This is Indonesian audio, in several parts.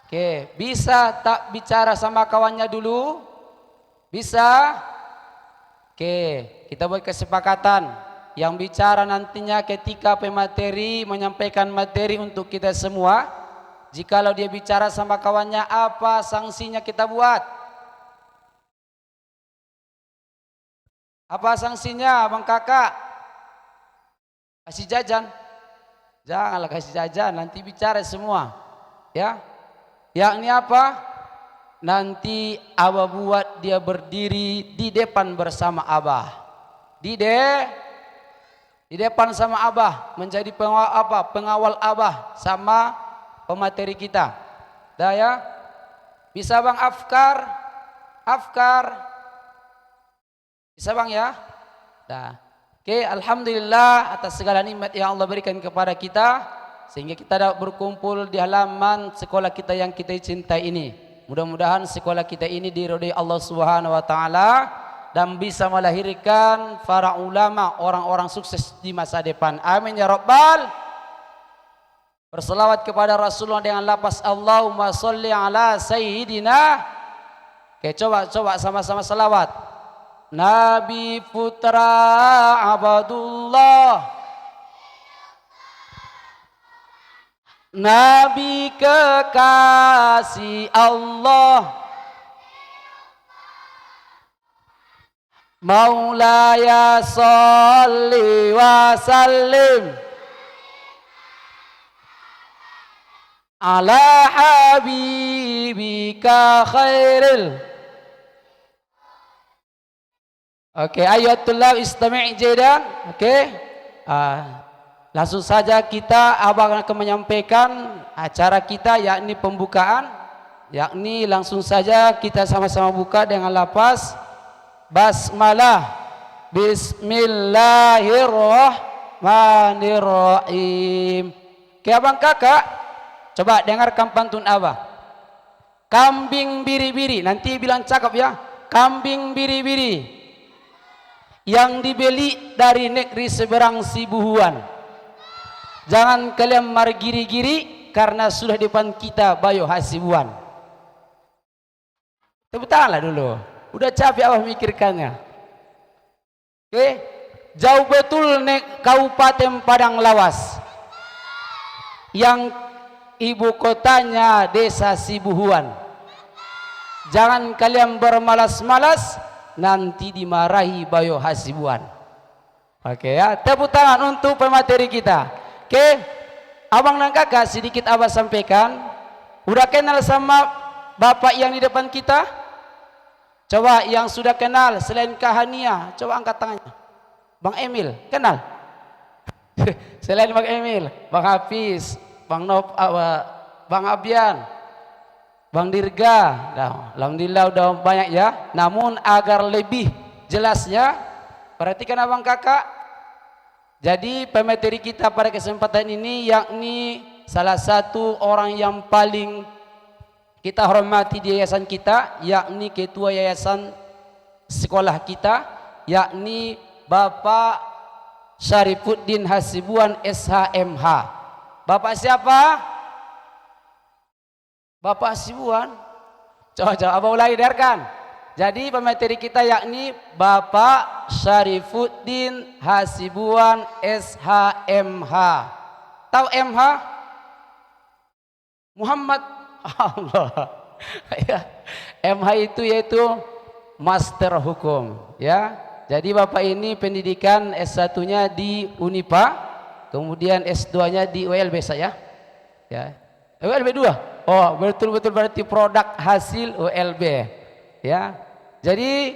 Oke, bisa tak bicara sama kawannya dulu? Bisa? Oke, kita buat kesepakatan. Yang bicara nantinya ketika pemateri menyampaikan materi untuk kita semua. Jikalau dia bicara sama kawannya, apa sanksinya kita buat? Apa sanksinya, Bang Kakak? Kasih jajan? Janganlah kasih jajan, nanti bicara semua. Ya, yakni apa? Nanti Abah buat dia berdiri di depan bersama Abah. Di depan sama Abah, menjadi pengawal Abah sama pemateri kita. Dah ya? Bisa Bang Afkar? Bisa Bang ya? Dah. Oke, alhamdulillah atas segala nikmat yang Allah berikan kepada kita sehingga kita dapat berkumpul di halaman sekolah kita yang kita cintai ini. Mudah-mudahan sekolah kita ini diridhai Allah Subhanahu wa taala dan bisa melahirkan para ulama, orang-orang sukses di masa depan. Amin ya rabbal. Berselawat kepada Rasulullah dengan lafaz Allahumma sholli ala sayyidina. Oke, coba sama-sama selawat. Nabi putra Abdullah, Nabi kekasih Allah, Maulaya sholli wa sallim ala habibika khairil. Oke, ayatullah istami' jaidan. Oke. Langsung saja Abang akan menyampaikan acara kita yakni pembukaan. Yakni langsung saja kita sama-sama buka dengan lafaz basmalah. Bismillahirrahmanirrahim. Oke, Abang Kakak, coba dengarkan pantun Abah. Kambing biri-biri, nanti bilang cakap ya. Kambing biri-biri yang dibeli dari negeri seberang Sibuhuan. Jangan kalian margiri-giri karena sudah depan kita Bayo Hasibuan. Tepuk tanganlah dulu. Udah capek Abah mikirkannya. Oke, jauh betul Kabupaten Padang Lawas yang ibu kotanya Desa Sibuhuan. Jangan kalian bermalas-malas, nanti dimarahi Bayo Hasibuan. Oke ya, tepuk tangan untuk pemateri kita. Oke, Abang dan Kakak sedikit Abah sampaikan. Udah kenal sama Bapak yang di depan kita? Coba yang sudah kenal selain Kahania, coba angkat tangannya. Bang Emil, kenal? Selain Bang Emil, Bang Hafiz, Bang Abian, Bang Dirga. Nah, alhamdulillah udah banyak ya. Namun agar lebih jelasnya, perhatikan Abang Kakak. Jadi pemateri kita pada kesempatan ini yakni salah satu orang yang paling kita hormati di yayasan kita, yakni ketua yayasan sekolah kita, yakni Bapak Syarifuddin Hasibuan SHMH. Bapak siapa? Bapak Hasibuan. Coba Abang ulangi dengarkan. Jadi pemateri kita yakni Bapak Syarifuddin Hasibuan SHMH. Tahu MH? Muhammad Allah. Ya. MH itu yaitu Master Hukum, ya. Jadi Bapak ini pendidikan S1-nya di Unipa, kemudian S2-nya di ULB saya. Ya. ULB 2. Oh, betul-betul berarti produk hasil ULB. Ya. Jadi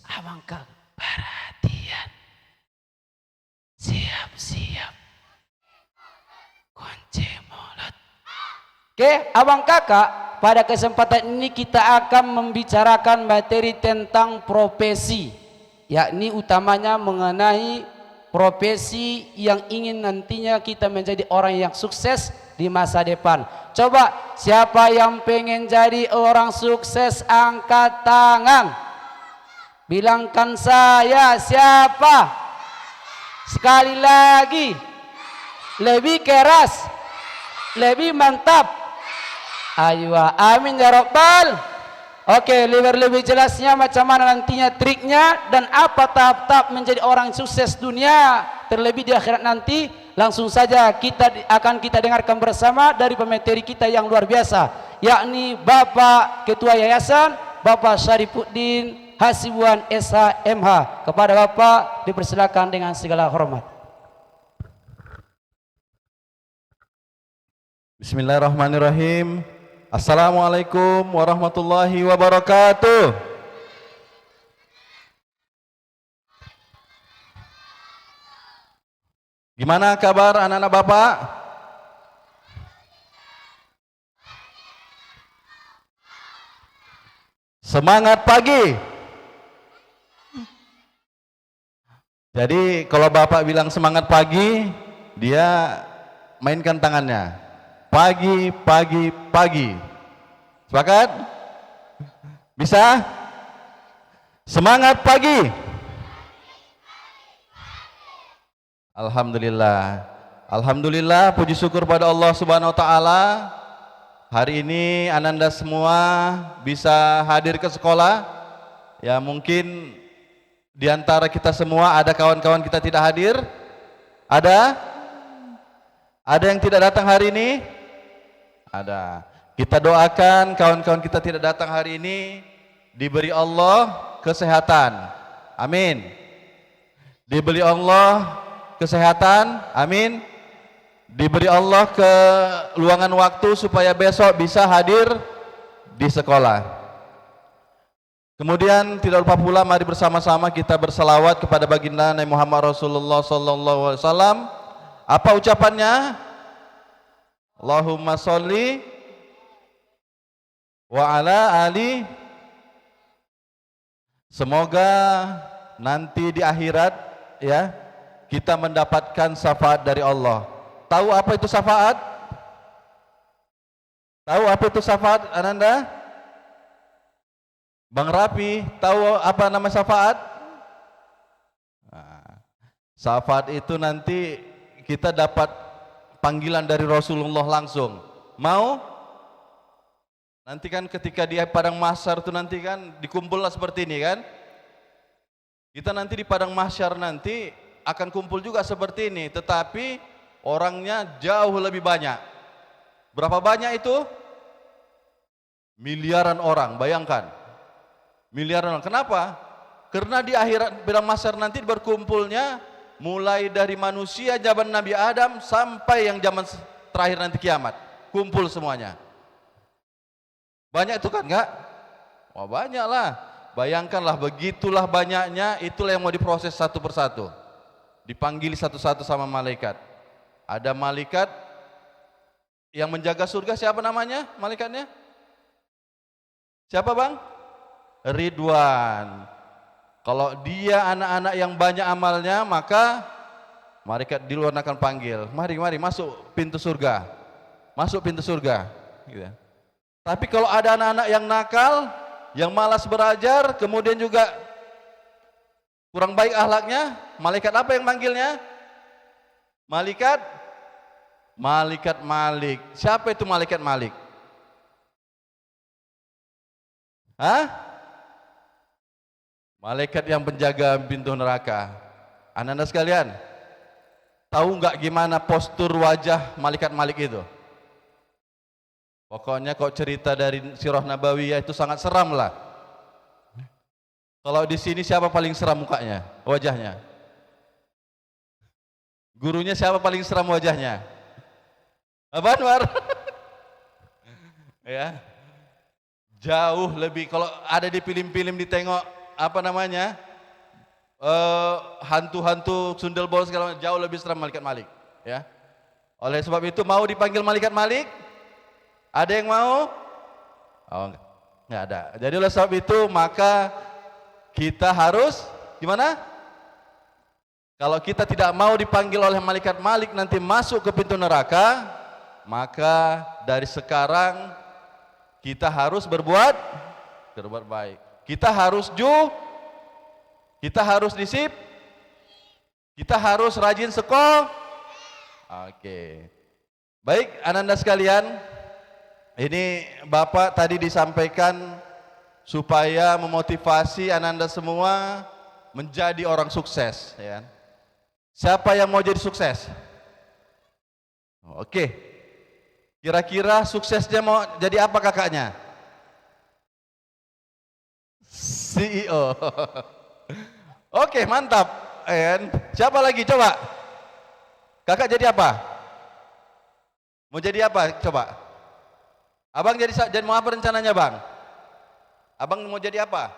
Abang Kakak perhatian. Siap-siap. Kunci mulut. Oke, Abang Kakak, pada kesempatan ini kita akan membicarakan materi tentang profesi, yakni utamanya mengenai profesi yang ingin nantinya kita menjadi orang yang sukses di masa depan. Coba siapa yang pengen jadi orang sukses angkat tangan. Bilangkan saya siapa. Sekali lagi. Lebih keras. Lebih mantap. Aywa, amin ya Rabbal. Oke, lebih jelasnya macam mana nantinya triknya dan apa tahap-tahap menjadi orang sukses dunia terlebih di akhirat nanti, langsung saja akan kita dengarkan bersama dari pemateri kita yang luar biasa, yakni Bapak Ketua Yayasan, Bapak Syarifuddin Hasibuan SHMH. Kepada Bapak dipersilakan dengan segala hormat. Bismillahirrahmanirrahim. Assalamualaikum warahmatullahi wabarakatuh. Gimana kabar anak-anak Bapak? Semangat pagi. Jadi kalau Bapak bilang semangat pagi, dia mainkan tangannya. Pagi, pagi, pagi. Sepakat? Bisa? Semangat pagi. Alhamdulillah. Alhamdulillah, puji syukur pada Allah Subhanahu wa taala. Hari ini Ananda semua bisa hadir ke sekolah. Ya, mungkin di antara kita semua ada kawan-kawan kita tidak hadir. Ada? Ada yang tidak datang hari ini? Ada. Kita doakan kawan-kawan kita tidak datang hari ini diberi Allah kesehatan. Amin. Diberi Allah kesehatan. Amin. Diberi Allah keluangan waktu supaya besok bisa hadir di sekolah. Kemudian tidak lupa pula mari bersama-sama kita berselawat kepada baginda Nabi Muhammad Rasulullah sallallahu alaihi wasallam. Apa ucapannya? Allahumma sholli wa ala ali. Semoga nanti di akhirat ya kita mendapatkan syafaat dari Allah. Tahu apa itu syafaat? Tahu apa itu syafaat Ananda? Bang Rapi, tahu apa nama syafaat? Nah, syafaat itu nanti kita dapat panggilan dari Rasulullah langsung. Mau? Nanti kan ketika di padang mahsyar itu nanti kan dikumpullah seperti ini kan? Kita nanti di padang mahsyar nanti akan kumpul juga seperti ini, tetapi orangnya jauh lebih banyak. Berapa banyak itu? Miliaran orang, bayangkan. Miliaran orang. Kenapa? Karena di akhirat padang mahsyar nanti berkumpulnya mulai dari manusia zaman Nabi Adam sampai yang zaman terakhir nanti kiamat, kumpul semuanya. Banyak itu kan enggak? Wah, banyak lah. Bayangkanlah begitulah banyaknya, itulah yang mau diproses satu persatu. Dipanggil satu-satu sama malaikat. Ada malaikat yang menjaga surga, siapa namanya malaikatnya? Siapa bang? Ridwan. Kalau dia anak-anak yang banyak amalnya, maka malaikat di luar akan panggil, mari masuk pintu surga, masuk pintu surga gitu. Tapi kalau ada anak-anak yang nakal, yang malas belajar, kemudian juga kurang baik akhlaknya, malaikat apa yang manggilnya? Malaikat Malik. Siapa itu malaikat Malik? Hah? Malaikat yang penjaga pintu neraka. Anda sekalian, tahu nggak gimana postur wajah malaikat Malik itu? Pokoknya kok cerita dari Sirah Nabawiyah itu sangat seram lah. Kalau di sini siapa paling seram mukanya, wajahnya? Gurunya siapa paling seram wajahnya? Apa Anwar? Ya, jauh lebih. Kalau ada di film-film ditengok apa namanya, hantu-hantu Sundel Bolong segala macam, jauh lebih seram malaikat Malik ya. Oleh sebab itu mau dipanggil malaikat Malik? Ada yang mau? Oh, enggak ada. Jadi oleh sebab itu maka kita harus gimana? Kalau kita tidak mau dipanggil oleh malaikat Malik nanti masuk ke pintu neraka, maka dari sekarang kita harus berbuat baik. Kita harus kita harus kita harus rajin sekolah. Oke. Baik, Ananda sekalian, Ini Bapak tadi disampaikan supaya memotivasi Ananda semua menjadi orang sukses, ya kan? Siapa yang mau jadi sukses? Oke. Kira-kira suksesnya mau jadi apa kakaknya? CEO. Oke, mantap. Siapa lagi coba? Kakak jadi apa? Mau jadi apa? Coba. Abang jadi mau apa rencananya, Bang? Abang mau jadi apa?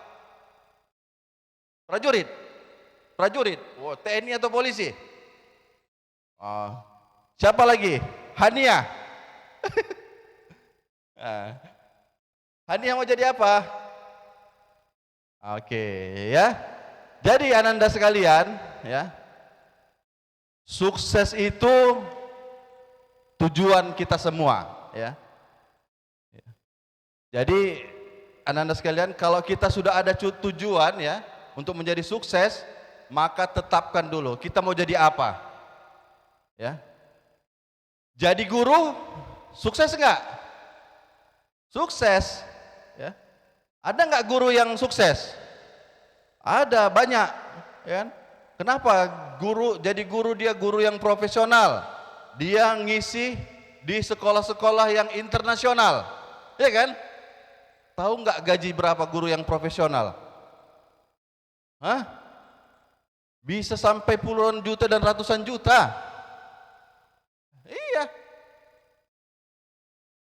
Prajurit. Prajurit. Oh, TNI atau polisi? Oh. Siapa lagi? Hania. Hania mau jadi apa? Oke, ya. Jadi Ananda sekalian, ya. Sukses itu tujuan kita semua, ya. Jadi Ananda sekalian, kalau kita sudah ada tujuan, ya, untuk menjadi sukses, maka tetapkan dulu kita mau jadi apa, ya. Jadi guru, sukses enggak? Sukses, ya. Ada enggak guru yang sukses? Ada, banyak, ya kan? Kenapa jadi guru dia guru yang profesional, dia ngisi di sekolah-sekolah yang internasional, ya kan? Tahu nggak gaji berapa guru yang profesional? Hah? Bisa sampai puluhan juta dan ratusan juta. Iya,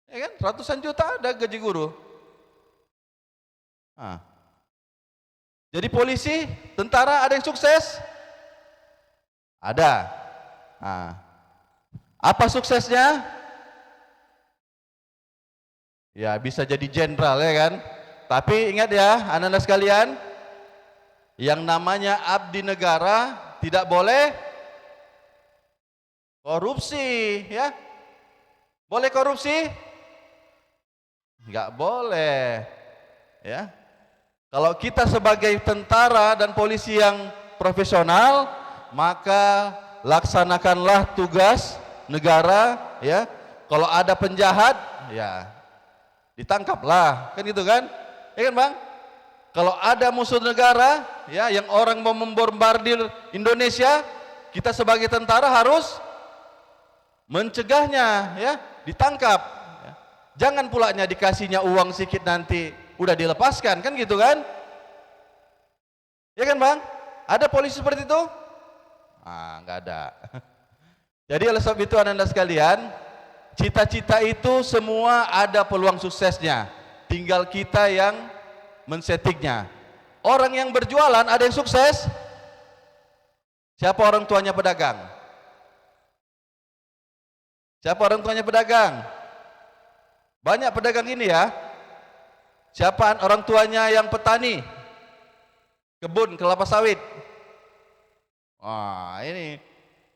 ya kan? Ratusan juta ada gaji guru. Jadi polisi, tentara ada yang sukses? Ada. Apa suksesnya? Ya bisa jadi jenderal, ya kan? Tapi ingat ya, Ananda sekalian, yang namanya abdi negara tidak boleh korupsi, ya. Boleh korupsi? Enggak boleh, ya. Kalau kita sebagai tentara dan polisi yang profesional, maka laksanakanlah tugas negara, ya. Kalau ada penjahat, ya ditangkaplah, kan gitu kan? Ya kan, Bang? Kalau ada musuh negara, ya, yang orang mau membombardir Indonesia, kita sebagai tentara harus mencegahnya, ya, ditangkap. Ya. Jangan pulanya dikasihnya uang sedikit nanti udah dilepaskan, kan gitu kan? Ya kan, Bang? Ada polisi seperti itu? Nggak ada. Jadi oleh sebab itu Ananda sekalian, cita-cita itu semua ada peluang suksesnya. Tinggal kita yang men-settingnya. Orang yang berjualan ada yang sukses? Siapa orang tuanya pedagang? Siapa orang tuanya pedagang? Banyak pedagang ini, ya. Siapa orang tuanya yang petani? Kebun kelapa sawit. Ini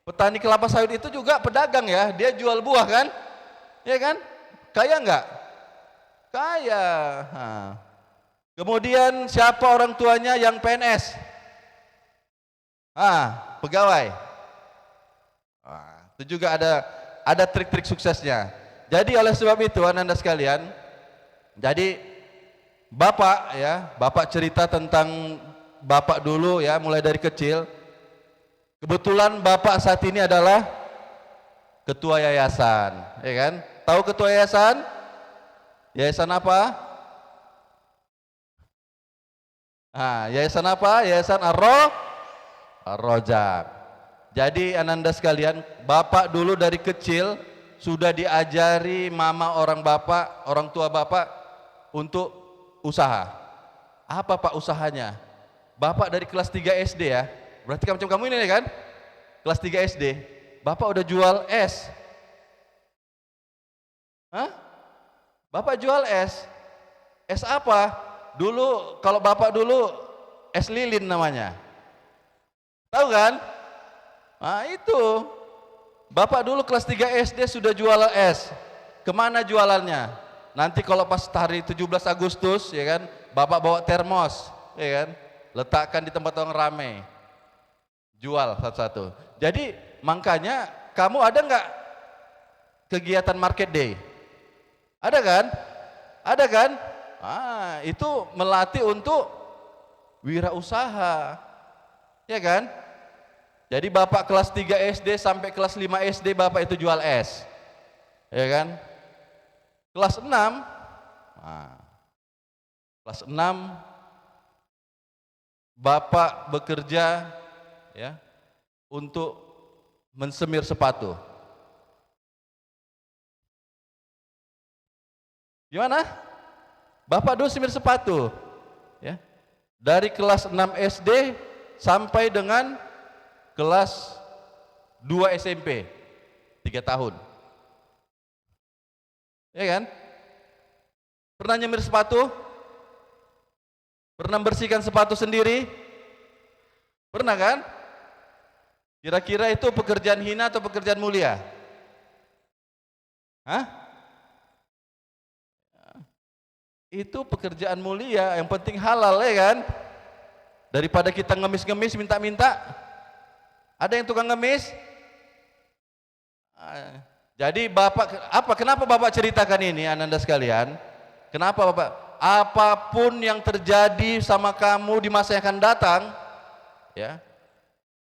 petani kelapa sawit itu juga pedagang, ya. Dia jual buah, kan? Ya kan? Kaya enggak? Kaya. Kemudian siapa orang tuanya yang PNS? Pegawai. Itu juga ada trik-trik suksesnya. Jadi oleh sebab itu Ananda sekalian, jadi Bapak, ya, Bapak cerita tentang Bapak dulu, ya, mulai dari kecil. Kebetulan Bapak saat ini adalah ketua yayasan, ya kan? Tahu ketua yayasan? Yayasan apa? Yayasan apa? Yayasan Ar-Rojak. Jadi Ananda sekalian, Bapak dulu dari kecil sudah diajari mama orang tua Bapak untuk usaha. Apa Pak usahanya? Bapak dari kelas 3 SD, ya. Berarti macam kamu ini, kan? Kelas 3 SD. Bapak udah jual es. Bapak jual es. Es apa? Dulu kalau Bapak dulu es lilin namanya. Tahu kan? Itu. Bapak dulu kelas 3 SD sudah jual es. Kemana jualannya? Nanti kalau pas hari 17 Agustus, ya kan, Bapak bawa termos, ya kan, letakkan di tempat orang ramai, jual satu-satu. Jadi makanya kamu ada nggak kegiatan market day? Ada kan? Ada kan? Itu melatih untuk wirausaha. Ya kan? Jadi bapak kelas 3 SD sampai kelas 5 SD bapak itu jual es. Ya kan? Kelas 6 kelas 6 bapak bekerja ya untuk mensemir sepatu. Gimana? Bapak dulu semir sepatu ya. Dari kelas 6 SD sampai dengan kelas 2 SMP 3 tahun. Ya kan? Pernah nyemir sepatu? Pernah bersihkan sepatu sendiri? Pernah kan? Kira-kira itu pekerjaan hina atau pekerjaan mulia? Hah? Itu pekerjaan mulia, yang penting halal ya kan? Daripada kita ngemis-ngemis minta-minta. Ada yang tukang ngemis? Jadi kenapa Bapak ceritakan ini Ananda sekalian? Kenapa Bapak? Apapun yang terjadi sama kamu di masa yang akan datang, ya.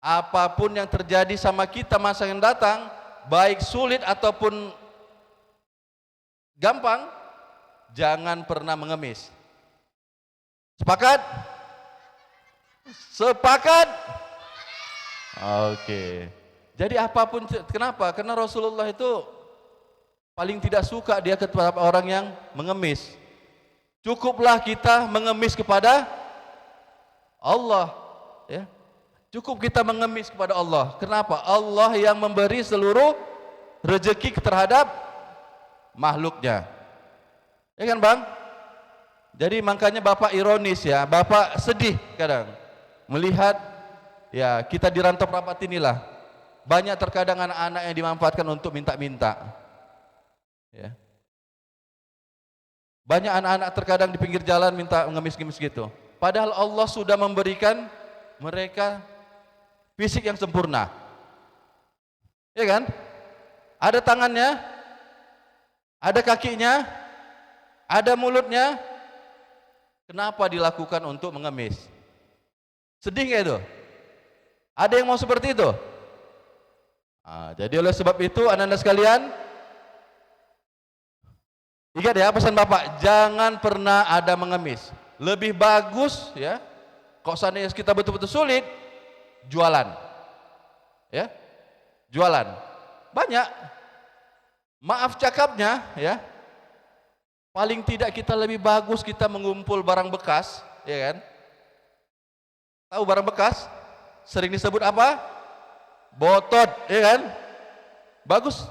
Apapun yang terjadi sama kita masa yang datang, baik sulit ataupun gampang, jangan pernah mengemis. Sepakat? Sepakat? Oke. Jadi apapun, kenapa? Karena Rasulullah itu paling tidak suka dia kepada orang yang mengemis. Cukuplah kita mengemis kepada Allah, ya. Cukup kita mengemis kepada Allah. Kenapa? Allah yang memberi seluruh rezeki terhadap makhluknya. Ya kan Bang? Jadi makanya Bapak ironis ya, Bapak sedih kadang melihat ya kita di rantau rapat inilah banyak terkadang anak-anak yang dimanfaatkan untuk minta-minta. Ya. Banyak anak-anak terkadang di pinggir jalan minta ngemis-ngemis gitu. Padahal Allah sudah memberikan mereka fisik yang sempurna. Ya kan? Ada tangannya, ada kakinya, ada mulutnya. Kenapa dilakukan untuk mengemis? Sedih nggak itu? Ada yang mau seperti itu? Jadi oleh sebab itu anak-anak sekalian, ingat ya pesan Bapak, jangan pernah ada mengemis. Lebih bagus ya, kalau seandainya kita betul-betul sulit, jualan. Ya. Jualan. Banyak. Maaf cakapnya ya. Paling tidak kita lebih bagus kita mengumpul barang bekas, ya kan? Tahu barang bekas? Sering disebut apa? Botot, ya kan? Bagus.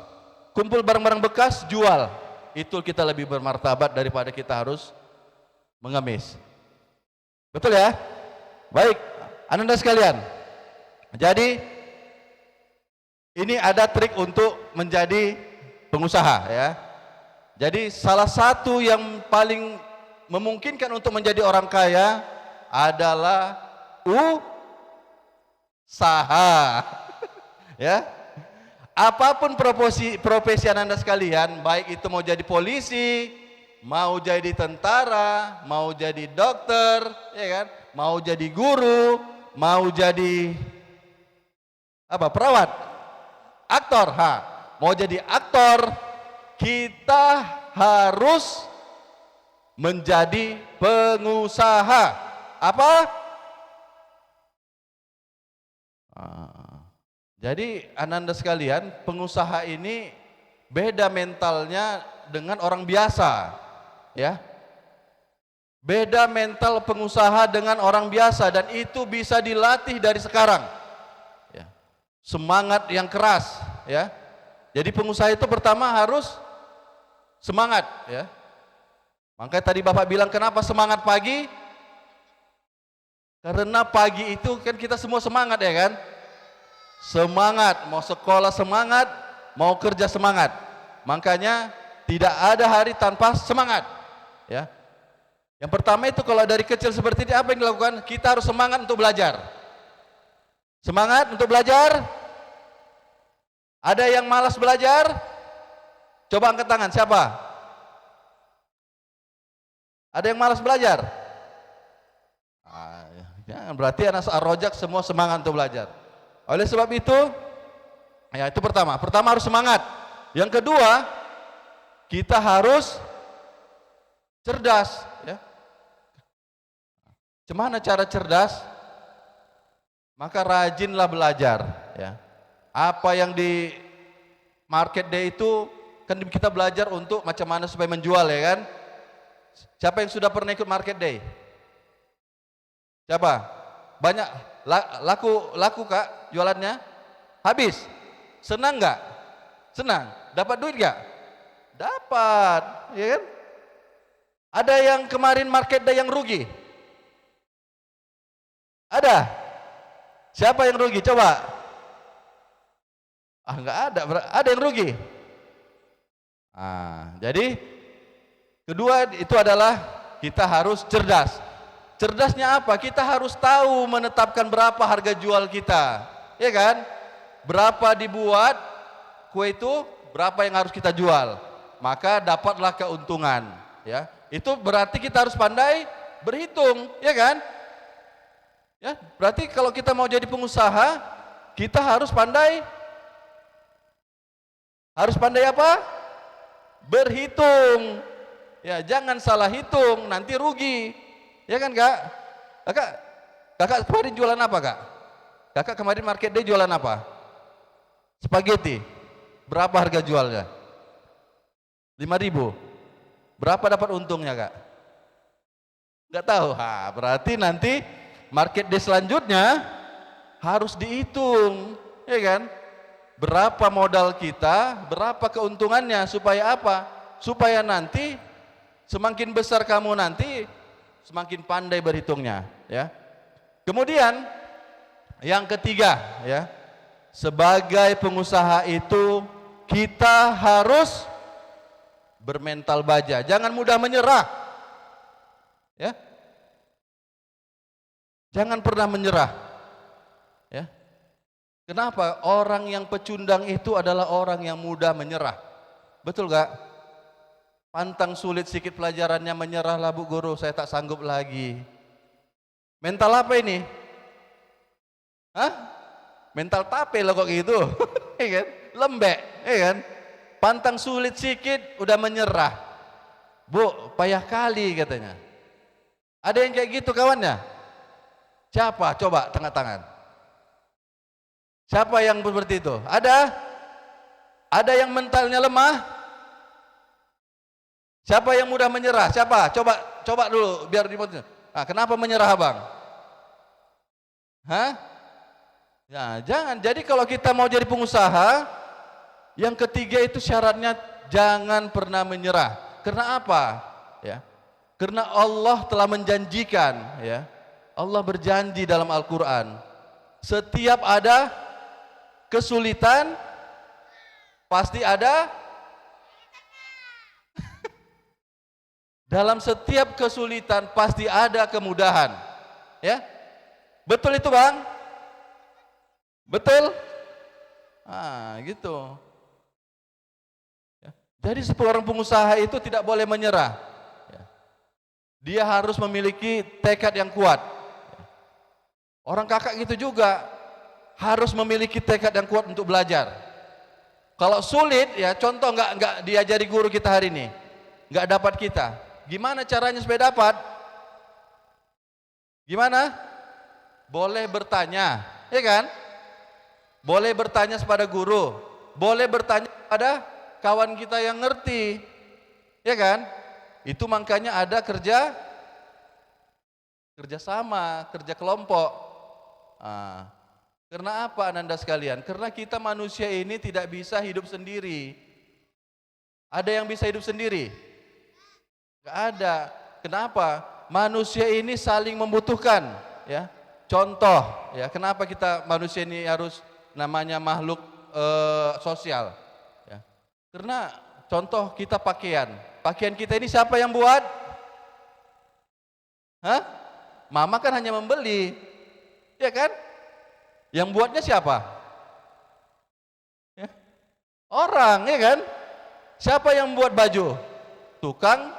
Kumpul barang-barang bekas, jual. Itu kita lebih bermartabat daripada kita harus mengemis. Betul ya? Baik, Ananda sekalian. Jadi ini ada trik untuk menjadi pengusaha ya. Jadi salah satu yang paling memungkinkan untuk menjadi orang kaya adalah usaha. Ya. Apapun profesi Ananda sekalian, baik itu mau jadi polisi, mau jadi tentara, mau jadi dokter, ya kan? Mau jadi guru, mau jadi apa? Perawat, aktor, mau jadi aktor, kita harus menjadi pengusaha. Apa? Jadi Ananda sekalian, pengusaha ini beda mentalnya dengan orang biasa, ya. Beda mental pengusaha dengan orang biasa dan itu bisa dilatih dari sekarang. Ya. Semangat yang keras, ya. Jadi pengusaha itu pertama harus semangat, ya. Makanya tadi Bapak bilang kenapa semangat pagi? Karena pagi itu kan kita semua semangat, ya kan? Semangat, mau sekolah semangat, mau kerja semangat. Makanya tidak ada hari tanpa semangat, ya. Yang pertama itu kalau dari kecil seperti ini apa yang dilakukan? Kita harus semangat untuk belajar. Semangat untuk belajar. Ada yang malas belajar? Coba angkat tangan, siapa? Ada yang malas belajar? Ya, berarti anak ar-rojak semua semangat untuk belajar. Oleh sebab itu, ya itu pertama harus semangat. Yang kedua, kita harus cerdas. Ya. Gimana cara cerdas? Maka rajinlah belajar. Ya. Apa yang di market day itu kan kita belajar untuk macam mana supaya menjual, ya kan? Siapa yang sudah pernah ikut market day? Siapa? Banyak laku Kak jualannya? Habis? Senang nggak? Senang. Dapat duit nggak? Dapat, ya kan? Ada yang kemarin market day yang rugi? Ada? Siapa yang rugi? Coba. Nggak ada. Ada yang rugi? Jadi kedua itu adalah kita harus cerdas. Cerdasnya apa? Kita harus tahu menetapkan berapa harga jual kita, ya kan? Berapa dibuat kue itu, berapa yang harus kita jual, maka dapatlah keuntungan, ya. Itu berarti kita harus pandai berhitung, ya kan? Ya, berarti kalau kita mau jadi pengusaha, kita harus pandai apa? Berhitung. Ya, jangan salah hitung, nanti rugi. Ya kan Kak? Kakak kemarin jualan apa Kak? Kakak kemarin market day jualan apa? Spaghetti. Berapa harga jualnya? 5.000. Berapa dapat untungnya Kak? Nggak tahu. Berarti nanti market day selanjutnya harus dihitung, ya kan? Berapa modal kita, berapa keuntungannya, supaya apa? Supaya nanti semakin besar kamu nanti, semakin pandai berhitungnya, ya. Kemudian yang ketiga, ya, sebagai pengusaha itu kita harus bermental baja, jangan mudah menyerah, ya. Jangan pernah menyerah, ya. Kenapa? Orang yang pecundang itu adalah orang yang mudah menyerah, betul gak? Pantang sulit sikit pelajarannya, menyerahlah Bu Guru, saya tak sanggup lagi. Mental apa ini? Mental tape loh kok gitu. Ya kan? Lembek, ya kan? Pantang sulit sikit udah menyerah. Bu, payah kali katanya. Ada yang kayak gitu kawannya? Siapa? Coba tengah tangan. Siapa yang seperti itu? Ada? Ada yang mentalnya lemah? Siapa yang mudah menyerah? Siapa? Coba dulu biar dipotong. Kenapa menyerah Abang? Ya, jangan. Jadi kalau kita mau jadi pengusaha, yang ketiga itu syaratnya jangan pernah menyerah. Karena apa? Ya. Karena Allah telah menjanjikan, ya. Allah berjanji dalam Al-Qur'an, setiap ada kesulitan pasti ada. Dalam setiap kesulitan pasti ada kemudahan, ya. Betul itu Bang? Betul? Gitu, ya. Jadi seorang pengusaha itu tidak boleh menyerah, ya. Dia harus memiliki tekad yang kuat, ya. Orang kakak gitu juga harus memiliki tekad yang kuat untuk belajar. Kalau sulit, ya contoh nggak diajari guru kita hari ini, nggak dapat kita. Gimana caranya supaya dapat? Gimana? Boleh bertanya, ya kan? Boleh bertanya kepada guru, boleh bertanya pada kawan kita yang ngerti, ya kan? Itu makanya ada kerja sama, kerja kelompok. Karena apa Ananda sekalian? Karena kita manusia ini tidak bisa hidup sendiri. Ada yang bisa hidup sendiri? Gak ada. Kenapa? Manusia ini saling membutuhkan, ya. Contoh, ya, kenapa kita manusia ini harus namanya makhluk sosial, ya. Karena contoh kita pakaian kita ini siapa yang buat? Mama kan hanya membeli, ya kan? Yang buatnya siapa? Ya. Orang, ya kan? Siapa yang buat baju? Tukang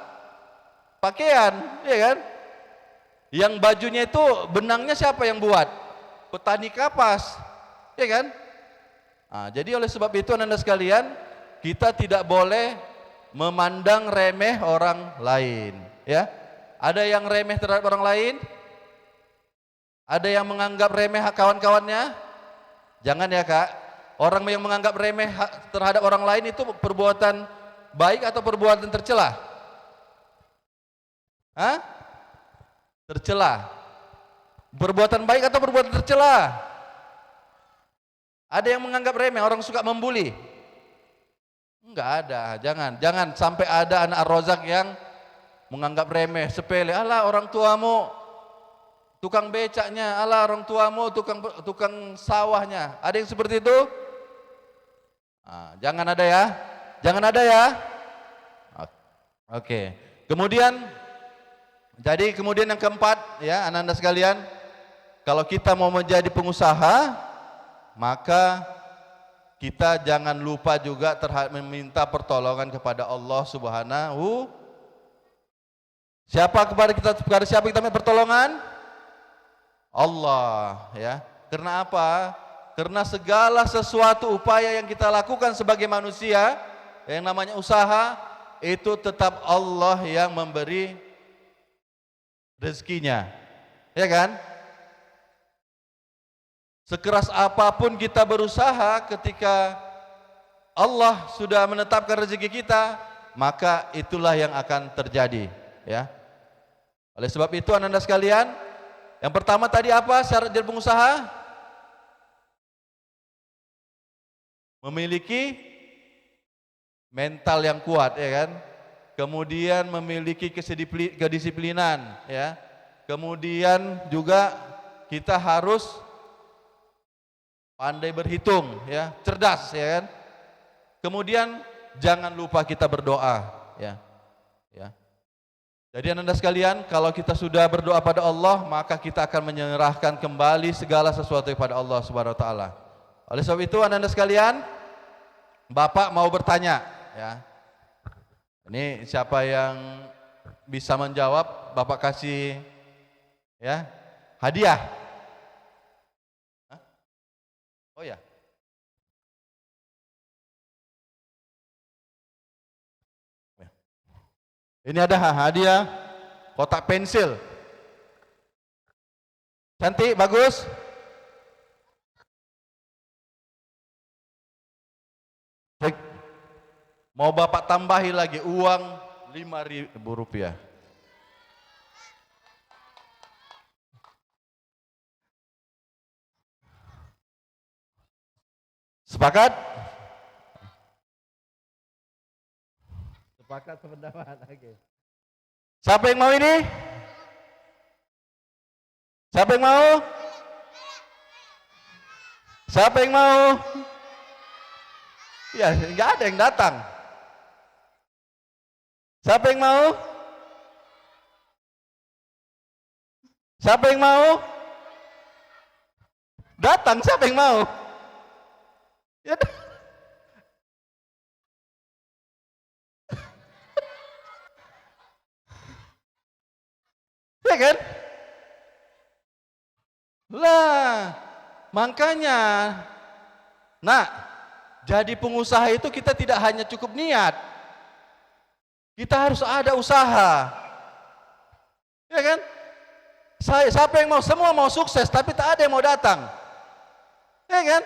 pakaian, ya kan? Yang bajunya itu benangnya siapa yang buat? Petani kapas, ya kan? Nah, jadi oleh sebab itu Anda sekalian, kita tidak boleh memandang remeh orang lain, ya. Ada yang remeh terhadap orang lain? Ada yang menganggap remeh kawan-kawannya? Jangan ya Kak. Orang yang menganggap remeh terhadap orang lain itu perbuatan baik atau perbuatan tercela? Hah? Tercela. Perbuatan baik atau perbuatan tercela? Ada yang menganggap remeh, orang suka membuli? Enggak ada, jangan sampai ada anak Ar-Razak yang menganggap remeh, sepele. Alah orang tuamu tukang becaknya, alah orang tuamu tukang sawahnya. Ada yang seperti itu? Nah, jangan ada ya, jangan ada ya. Oke. Kemudian yang keempat ya, anak-anak sekalian, kalau kita mau menjadi pengusaha, maka kita jangan lupa juga meminta pertolongan kepada Allah Subhanahu. Kepada siapa kita minta pertolongan? Allah, ya. Karena apa? Karena segala sesuatu upaya yang kita lakukan sebagai manusia, yang namanya usaha, itu tetap Allah yang memberi rezekinya. Ya kan? Sekeras apapun kita berusaha, ketika Allah sudah menetapkan rezeki kita, maka itulah yang akan terjadi, ya. Oleh sebab itu anak-anak sekalian, yang pertama tadi apa syarat jadi pengusaha? Memiliki mental yang kuat, ya kan? Kemudian memiliki kedisiplinan, ya. Kemudian juga kita harus pandai berhitung, ya, cerdas, ya kan? Kemudian jangan lupa kita berdoa, ya. Ya. Jadi anak-anak sekalian, kalau kita sudah berdoa pada Allah, maka kita akan menyerahkan kembali segala sesuatu kepada Allah Subhanahu wa taala. Oleh sebab itu anak-anak sekalian, Bapak mau bertanya, ya. Ini siapa yang bisa menjawab, Bapak kasih, ya, hadiah. Hah? Oh ya. Ini ada hadiah kotak pensil. Cantik, bagus. Mau Bapak tambahi lagi uang 5.000 rupiah. Sepakat? Sepakat sependapat. Oke. Siapa yang mau ini? Siapa yang mau? Siapa yang mau? Ya, nggak ada yang datang. Siapa yang mau? Siapa yang mau? Datang, siapa yang mau? Ya. Ya kan? Lah, makanya, nah, jadi pengusaha itu kita tidak hanya cukup niat, kita harus ada usaha, ya kan? Siapa yang mau? Semua mau sukses, tapi tak ada yang mau datang, ya kan?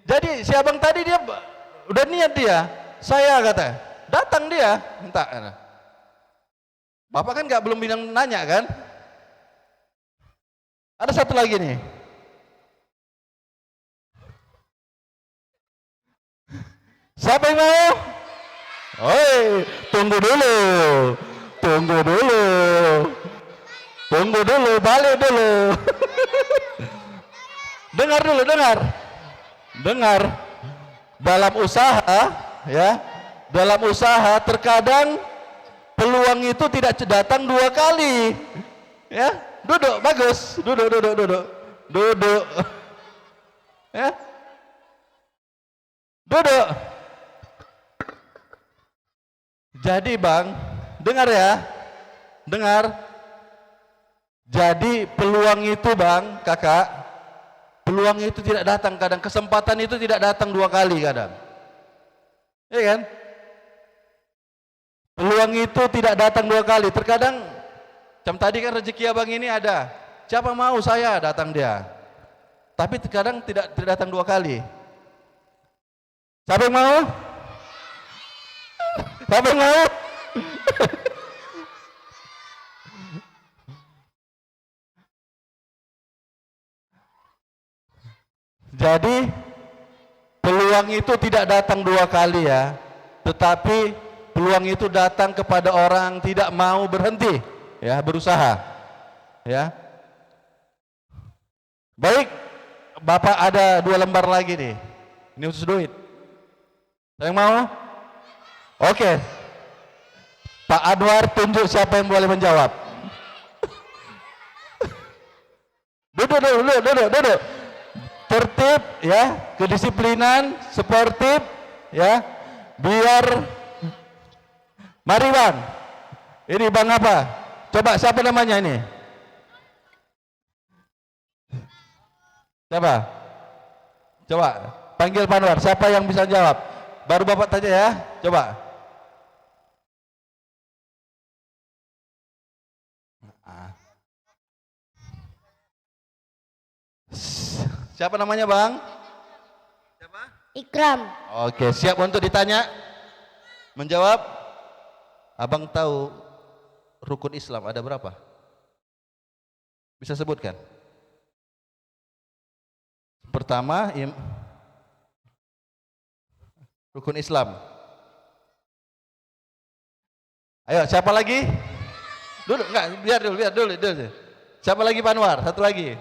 Jadi si abang tadi dia udah niat dia, saya kata, datang dia, minta. Bapak kan nggak belum bilang nanya kan? Ada satu lagi nih. Siapa yang mau? Oi, tunggu dulu, tunggu dulu, tunggu dulu, balik dulu. Dengar dulu, dengar. Dalam usaha, ya, dalam usaha terkadang peluang itu tidak datang 2 kali, ya. Duduk, bagus, duduk, ya, duduk. Jadi Bang, dengar ya, dengar. Jadi peluang itu Bang, kakak, peluang itu tidak datang kadang, kesempatan itu tidak datang 2 kali kadang. Iya kan? Peluang itu tidak datang 2 kali. Terkadang, macam tadi kan rezeki abang ini ada. Siapa mau saya datang dia. Tapi terkadang tidak datang 2 kali. Siapa yang mau? Siapa yang mau? Jadi peluang itu tidak datang 2 kali ya, tetapi peluang itu datang kepada orang tidak mau berhenti, ya, berusaha, ya. Baik, Bapak ada 2 lembar lagi nih. Ini khusus duit. Saya yang mau? Oke. Pak Anwar tunjuk siapa yang boleh menjawab. Duduk. Tertib ya, kedisiplinan, sportif ya. Biar mari Bang. Ini Bang apa? Coba siapa namanya ini? Siapa? Coba panggil Pak Anwar, siapa yang bisa jawab? Baru Bapak tanya ya. Coba. Siapa namanya Bang? Siapa? Ikram. Oke, siap untuk ditanya? Menjawab? Abang tahu rukun Islam ada berapa? Bisa sebutkan? Pertama, rukun Islam. Ayo, siapa lagi? Dulu, enggak, biar dulu. Siapa lagi Pak Anwar? Satu lagi.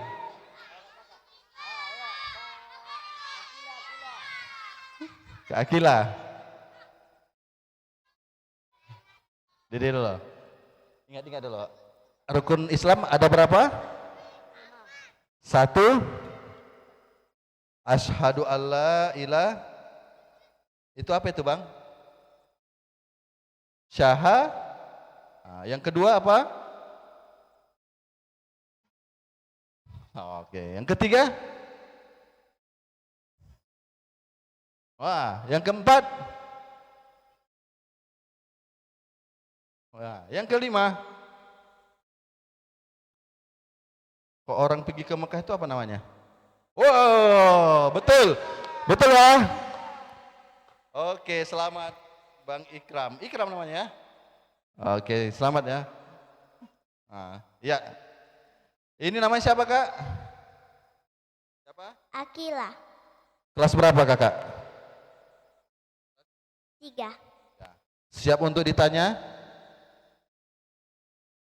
Kak Akila. Dede dulu. Ingat dulu. Rukun Islam ada berapa? 1. Asyhadu alla ilaha. Itu apa itu Bang? Syaha. Nah, yang kedua apa? Oke, yang ketiga? Wah, yang keempat? Wah, yang kelima? Kok orang pergi ke Mekah itu apa namanya? Wow, betul ya. Oke, selamat Bang Ikram. Ikram namanya ya? Oke, selamat ya. Nah, ya. Ini namanya siapa Kak? Siapa? Akila. Kelas berapa Kakak? 3. Siap untuk ditanya?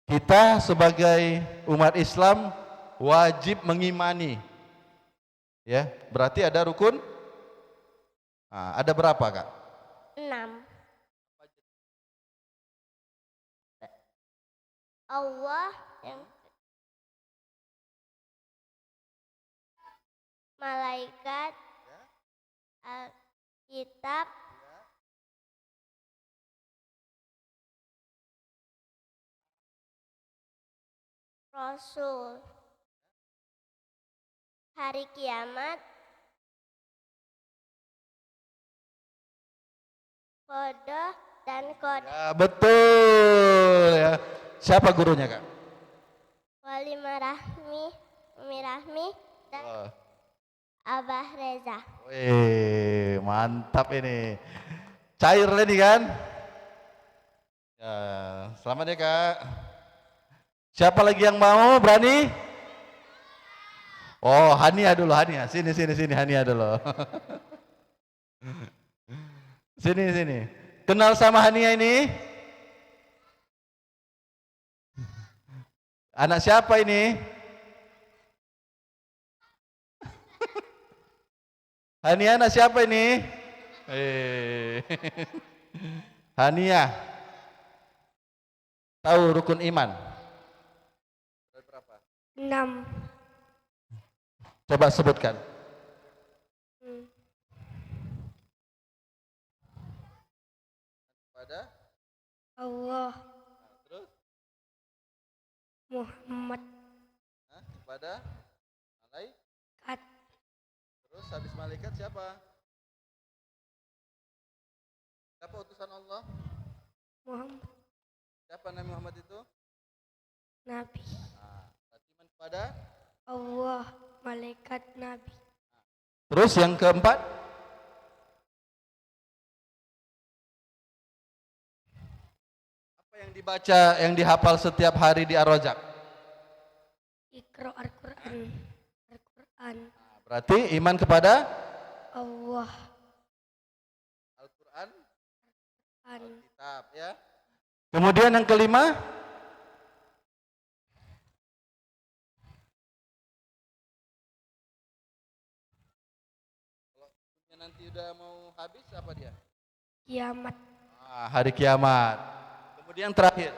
Kita sebagai umat Islam wajib mengimani. Ya, berarti ada rukun? Nah, ada berapa Kak? 6. Allah yang malaikat, kitab, Rasul, hari kiamat, kode dan kode. Ya, betul ya. Siapa gurunya Kak? Wali Umi Rahmi dan Abah Reza. Wih, mantap ini. Cair ini kan? Ya, selamat ya Kak. Siapa lagi yang mau berani? Oh, Hania dulu, Hania. Sini Hania dulu. Sini. Kenal sama Hania ini? Anak siapa ini? Hania anak siapa ini? Hania. Tahu rukun iman? 6. Coba sebutkan. Pada Allah Terus Muhammad kepada malaikat. kat Terus habis malaikat siapa? Siapa utusan Allah? Muhammad Siapa Nabi Muhammad itu? Nabi Berarti iman kepada. Allah malaikat Nabi Terus yang keempat? Apa yang dibaca, yang dihafal setiap hari di Ar-Rajak? Iqra Al-Quran Berarti iman kepada Allah Al-Quran, an kitab ya. Kemudian yang kelima? Kalau nanti udah mau habis apa dia? kiamat Hari kiamat. Kemudian terakhir.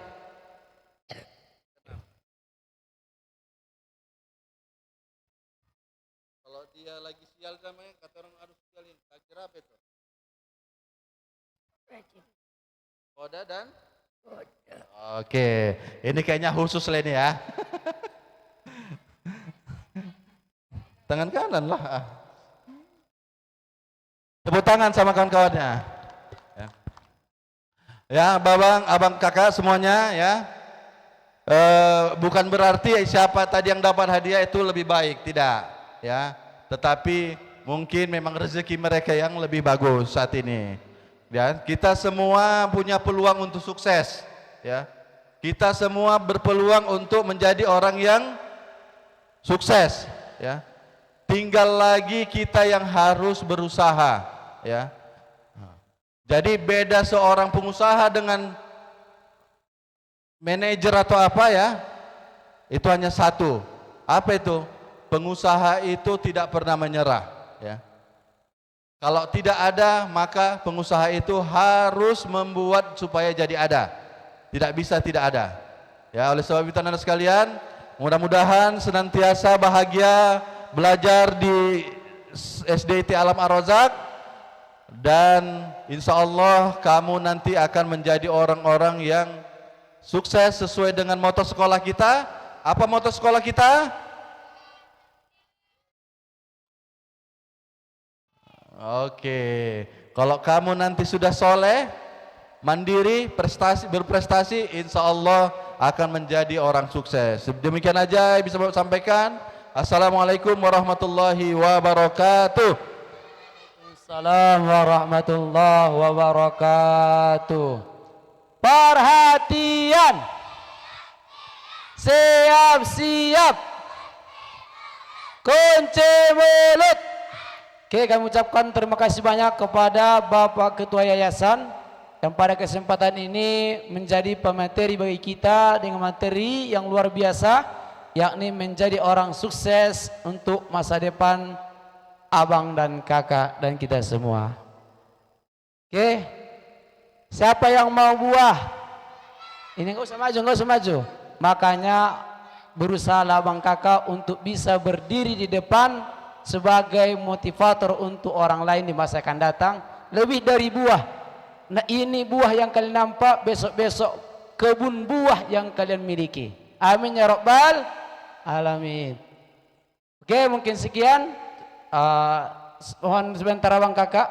Kalau dia lagi sial namanya, kata orang harus sialin. Kira apa itu? Koda dan? Oke, ini kayaknya khusus lah ini ya. Tangan kanan lah. Tepuk tangan sama kawan-kawannya. Ya, babang, abang, kakak semuanya ya. Bukan berarti siapa tadi yang dapat hadiah itu lebih baik, tidak. Ya, tetapi mungkin memang rezeki mereka yang lebih bagus saat ini. Ya, kita semua punya peluang untuk sukses. Ya, kita semua berpeluang untuk menjadi orang yang sukses. Ya, tinggal lagi kita yang harus berusaha. Ya. Jadi beda seorang pengusaha dengan manajer atau apa ya, itu hanya satu. Apa itu? Pengusaha itu tidak pernah menyerah. Ya. Kalau tidak ada, maka pengusaha itu harus membuat supaya jadi ada. Tidak bisa tidak ada. Ya, oleh sebab itu anak sekalian, mudah-mudahan senantiasa bahagia belajar di SDIT Alam Ar-Razak, dan insya Allah kamu nanti akan menjadi orang-orang yang sukses sesuai dengan moto sekolah kita. Apa moto sekolah kita? Oke, kalau kamu nanti sudah soleh, mandiri, berprestasi, insya Allah akan menjadi orang sukses. Demikian aja yang bisa saya sampaikan. Assalamualaikum warahmatullahi wabarakatuh. Assalamualaikum warahmatullahi wabarakatuh. Perhatian, siap-siap, kunci mulut. Oke, kami ucapkan terima kasih banyak kepada Bapak Ketua Yayasan yang pada kesempatan ini menjadi pemateri bagi kita dengan materi yang luar biasa, yakni menjadi orang sukses untuk masa depan abang dan kakak dan kita semua. Oke, siapa yang mau buah? Ini nggak usah maju. Makanya berusaha abang kakak untuk bisa berdiri di depan sebagai motivator untuk orang lain di masa akan datang. Lebih dari buah. Nah, ini buah yang kalian nampak, besok-besok kebun buah yang kalian miliki. Amin ya rabbal alamin. Oke, mungkin sekian. Mohon sebentar abang kakak.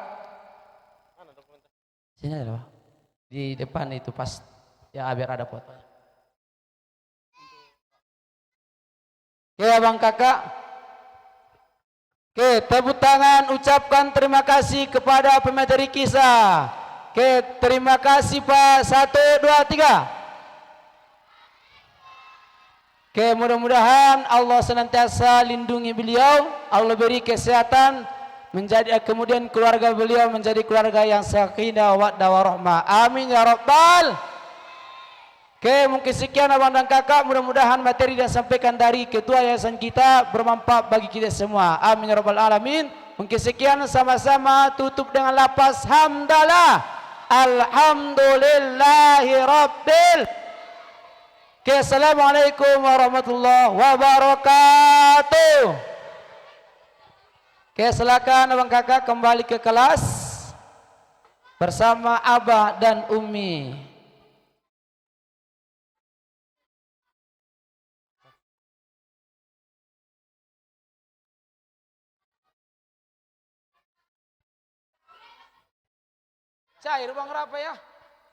Sini ada Pak. Di depan itu pas ya, biar ada foto. Oke abang kakak. Oke, tepuk tangan, ucapkan terima kasih kepada pemateri kisah. Oke, terima kasih Pak. 1, 2, 3. Oke, mudah-mudahan Allah senantiasa lindungi beliau, Allah beri kesehatan, menjadi kemudian keluarga beliau menjadi keluarga yang sakinah mawaddah warahmah. Amin ya rabbal. Oke, mungkin sekian abang dan kakak, mudah-mudahan materi yang disampaikan dari ketua yayasan kita bermanfaat bagi kita semua. Amin ya rabbal alamin. Mungkin sekian, sama-sama tutup dengan lafaz hamdalah. Alhamdulillahi rabbil. Oke, assalamualaikum warahmatullahi wabarakatuh. Oke, silakan abang kakak kembali ke kelas bersama abah dan umi. Cair Bang Rafa ya.